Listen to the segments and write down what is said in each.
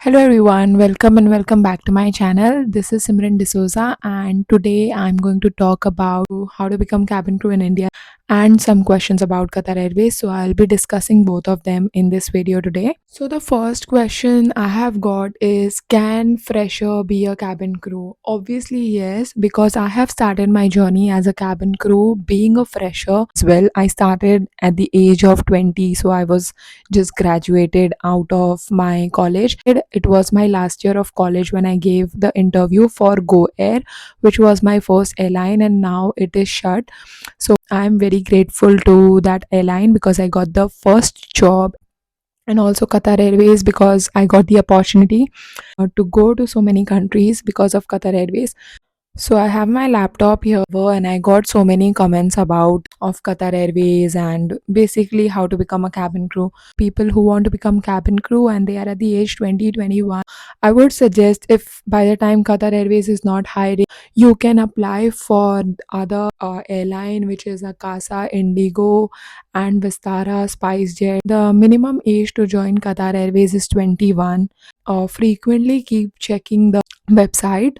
Hello everyone, welcome and welcome back to my channel. This is Simran D'Souza and today I'm going to talk about how to become cabin crew in India and some questions about Qatar Airways. So I'll be discussing both of them in this video today. So the first question I have got is, can fresher be a cabin crew? Obviously yes, because I have started my journey as a cabin crew being a fresher as well. I started at the age of 20, so I was just graduated out of my college. It was my last year of college when I gave the interview for Go Air, which was my first airline, and now it is shut. So I'm very grateful to that airline because I got the first job, and also Qatar Airways because I got the opportunity to go to so many countries because of Qatar Airways. So I have my laptop here and I got so many comments about of Qatar Airways and basically how to become a cabin crew. People who want to become cabin crew and they are at the age 2021. I would suggest, if by the time Qatar Airways is not hiring, you can apply for other airline, which is Akasa, Indigo and Vistara, SpiceJet. The minimum age to join Qatar Airways is 21. Frequently keep checking the website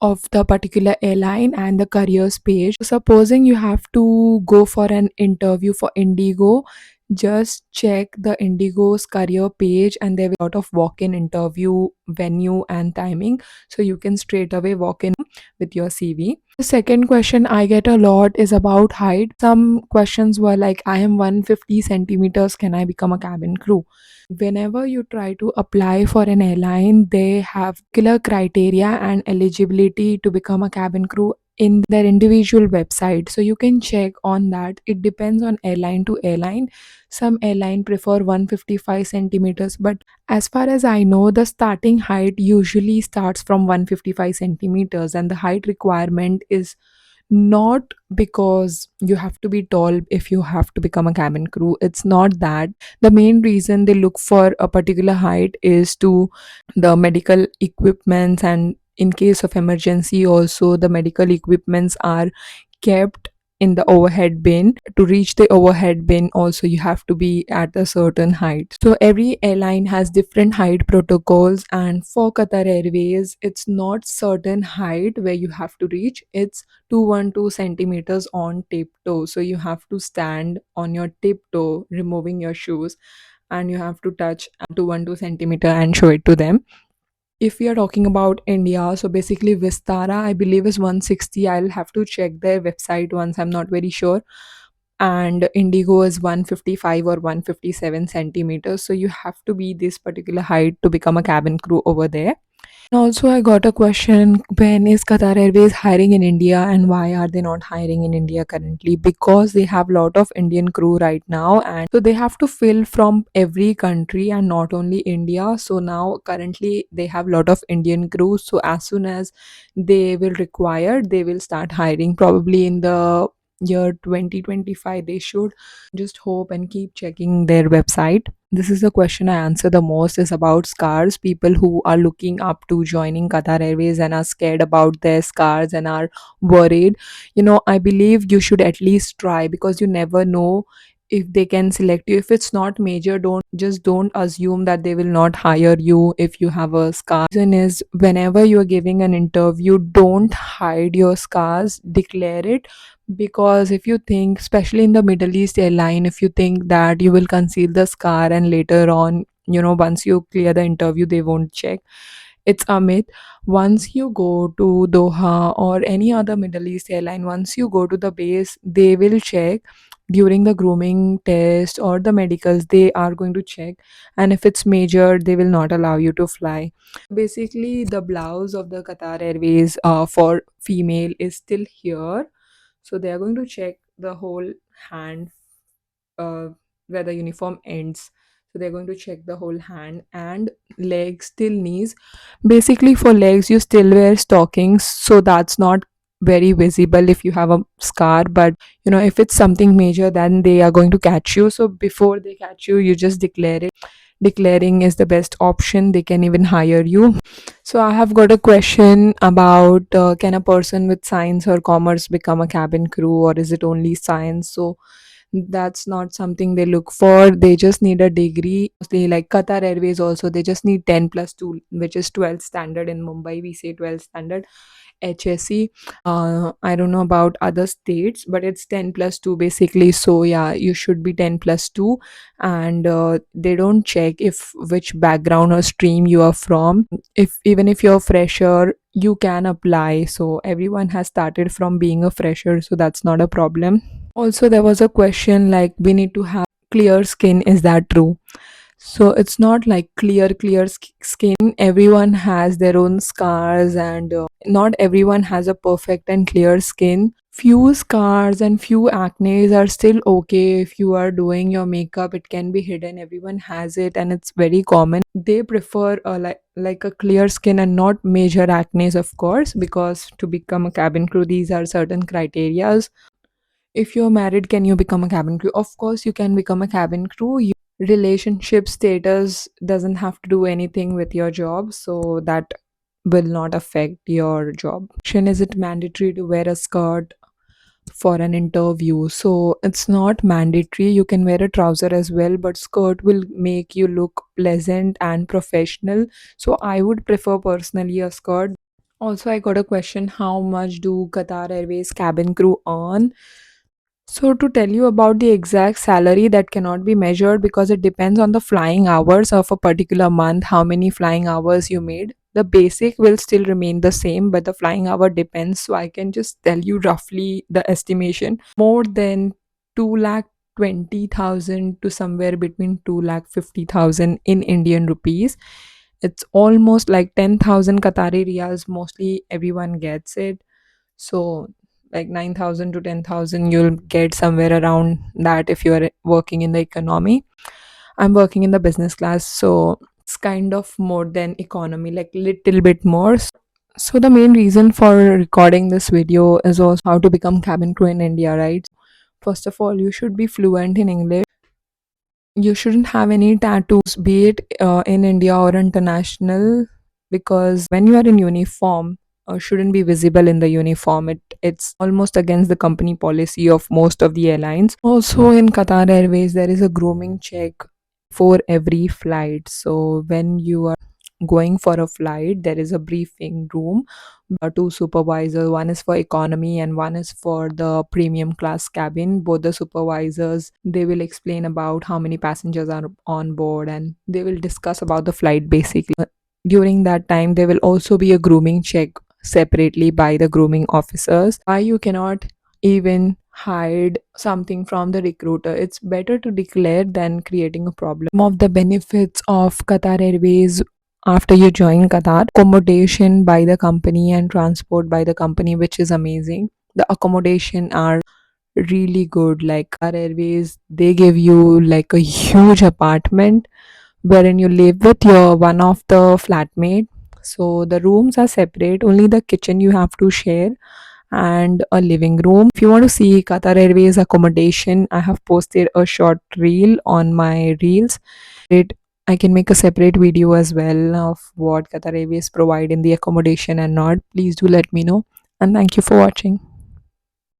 of the particular airline and the careers page. Supposing you have to go for an interview for Indigo, just check the Indigo's career page and there will be a lot of walk-in interview venue and timing, so you can straight away walk in with your CV. The second question I get a lot is about height. Some questions were like, I am 150 centimeters, can I become a cabin crew? Whenever you try to apply for an airline, they have clear criteria and eligibility to become a cabin crew in their individual website, so you can check on that. It depends on airline to airline. Some airline prefer 155 centimeters, but as far as I know, the starting height usually starts from 155 centimeters, and the height requirement is not because you have to be tall if you have to become a cabin crew. It's not that. The main reason they look for a particular height is to the medical equipments, and in case of emergency also the medical equipments are kept in the overhead bin. To reach the overhead bin also you have to be at a certain height. So every airline has different height protocols, and for Qatar Airways it's not certain height where you have to reach. It's 212 centimeters on tiptoe, so you have to stand on your tiptoe removing your shoes, and you have to touch 212 centimeter and show it to them. If we are talking about India, so basically Vistara, I believe, is 160. I'll have to check their website once, I'm not very sure. And Indigo is 155 or 157 centimeters. So you have to be this particular height to become a cabin crew over there. Also, I got a question, when is Qatar Airways hiring in India and why are they not hiring in India currently? Because they have a lot of Indian crew right now, and so they have to fill from every country and not only India. So now currently they have a lot of Indian crew. So as soon as they will require, they will start hiring probably in the year 2025. They should just hope and keep checking their website. This is the question I answer the most, is about scars. People who are looking up to joining Qatar Airways and are scared about their scars and are worried. I believe you should at least try, because you never know if they can select you. If it's not major, don't assume that they will not hire you if you have a scar. Reason is, whenever you're giving an interview, don't hide your scars, declare it. Because if you think, especially in the Middle East airline, if you think that you will conceal the scar and later on, once you clear the interview, they won't check, it's a myth. Once you go to Doha or any other Middle East airline, once you go to the base, they will check during the grooming test or the medicals. They are going to check, and if it's major, they will not allow you to fly. Basically, the blouse of the Qatar Airways for female is still here, so they are going to check the whole hand, uh, where the uniform ends. So they're going to check the whole hand and legs till knees. Basically, for legs, you still wear stockings, so that's not very visible if you have a scar. But if it's something major, then they are going to catch you. So before they catch you, you just declare it. Declaring is the best option. They can even hire you. So I have got a question about, can a person with science or commerce become a cabin crew, or is it only science? So That's not something they look for. They just need a degree. Mostly like Qatar Airways also, they just need 10 plus 2, which is 12 standard. In Mumbai we say 12 standard HSE. I don't know about other states, but it's 10 plus 2 basically. So yeah, you should be 10 plus 2. And they don't check if which background or stream you are from. If even if you're a fresher, you can apply. So everyone has started from being a fresher, so that's not a problem. Also, there was a question like we need to have clear skin. Is that true? So it's not like clear skin. Everyone has their own scars, and not everyone has a perfect and clear skin. Few scars and few acnes are still okay. If you are doing your makeup, it can be hidden. Everyone has it, and it's very common. They prefer like a clear skin and not major acnes, of course, because to become a cabin crew, these are certain criterias. If you're married, can you become a cabin crew? Of course, you can become a cabin crew. Relationship status doesn't have to do anything with your job, so that will not affect your job. Question, is it mandatory to wear a skirt for an interview? So it's not mandatory. You can wear a trouser as well, but skirt will make you look pleasant and professional. So I would prefer personally a skirt. Also, I got a question, how much do Qatar Airways cabin crew earn? So, to tell you about the exact salary, that cannot be measured because it depends on the flying hours of a particular month, how many flying hours you made. The basic will still remain the same, but the flying hour depends. So, I can just tell you roughly the estimation. More than 2,20,000 to somewhere between 2,50,000 in Indian rupees. It's almost like 10,000 Qatari riyals. Mostly everyone gets it. So like 9,000 to 10,000 you'll get somewhere around that if you are working in the economy. I'm working in the business class, so it's kind of more than economy, like little bit more. So the main reason for recording this video is also how to become cabin crew in India, right? First of all, you should be fluent in English. You shouldn't have any tattoos, be it in India or international, because when you are in uniform, shouldn't be visible in the uniform. It's almost against the company policy of most of the airlines. Also, in Qatar Airways, there is a grooming check for every flight. So when you are going for a flight, there is a briefing room, two supervisors. One is for economy and one is for the premium class cabin. Both the supervisors, they will explain about how many passengers are on board, and they will discuss about the flight basically. During that time, there will also be a grooming check separately by the grooming officers. Why you cannot even hide something from the recruiter? It's better to declare than creating a problem. Some of the benefits of Qatar Airways: after you join Qatar, accommodation by the company and transport by the company, which is amazing. The accommodation are really good. Like Qatar Airways, they give you like a huge apartment wherein you live with your one of the flatmate. So the rooms are separate, only the kitchen you have to share and a living room. If you want to see Qatar Airways accommodation, I have posted a short reel on my reels. I can make a separate video as well of what Qatar Airways provide in the accommodation and not. Please do let me know. And thank you for watching.